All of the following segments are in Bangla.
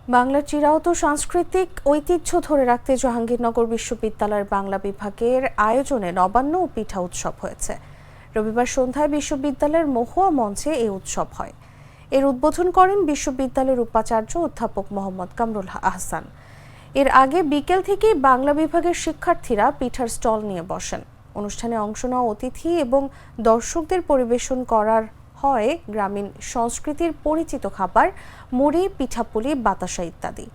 বাংলার চিরায়ত সাংস্কৃতিক ঐতিহ্য ধরে রাখতে জাহাঙ্গীরনগর বিশ্ববিদ্যালয়ের বাংলা বিভাগের আয়োজনে নবান্ন ও পিঠা উৎসব হয়েছে। রবিবার সন্ধ্যায় বিশ্ববিদ্যালয়ের মহুয়া মঞ্চে এই উৎসব হয়। এর উদ্বোধন করেন বিশ্ববিদ্যালয়ের উপাচার্য অধ্যাপক মোহাম্মদ কামরুল আহসান। এর আগে বিকেল থেকেই বাংলা বিভাগের শিক্ষার্থীরা পিঠার স্টল নিয়ে বসেন। অনুষ্ঠানে অংশ নেওয়া অতিথি এবং দর্শকদের পরিবেশন করার হয় গ্রামীণ সংস্কৃতির পরিচিত খাবার মুড়ি, পিঠাপুলি, বাতাসা ইত্যাদি।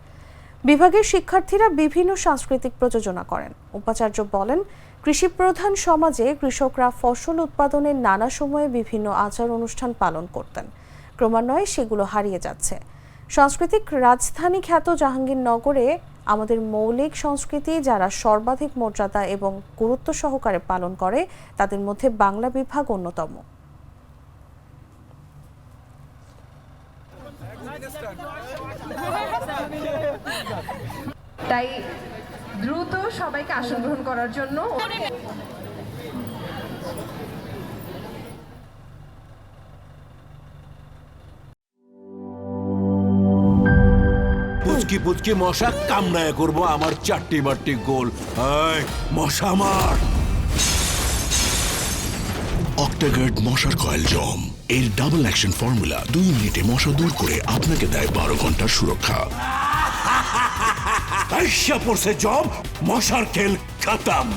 বিভাগের শিক্ষার্থীরা বিভিন্ন সাংস্কৃতিক প্রযোজনা করেন। উপাচার্য বলেন, কৃষিপ্রধান সমাজে কৃষকরা ফসল উৎপাদনের নানা সময়ে বিভিন্ন আচার অনুষ্ঠান পালন করতেন। ক্রমান্বয়ে সেগুলো হারিয়ে যাচ্ছে। সাংস্কৃতিক রাজধানী খ্যাত জাহাঙ্গীরনগরে আমাদের মৌলিক সংস্কৃতি যারা সর্বাধিক মর্যাদা এবং গুরুত্ব সহকারে পালন করে তাদের মধ্যে বাংলা বিভাগ অন্যতম। তাই দ্রুত সবাইকে আসন গ্রহণ করার জন্য পুচকি পুচকি মশা কামড়ায় করবো আমার চারটি বারটি গোল। মশা মার। অক্টাগার্ড মশার কয়েল জম এর ডাবল অ্যাকশন ফর্মুলা 2 মিনিটে মশা দূর করে আপনাকে দেয় 12 ঘন্টার সুরক্ষা। আইসা পড়ছে জব, মশার খেল খতম।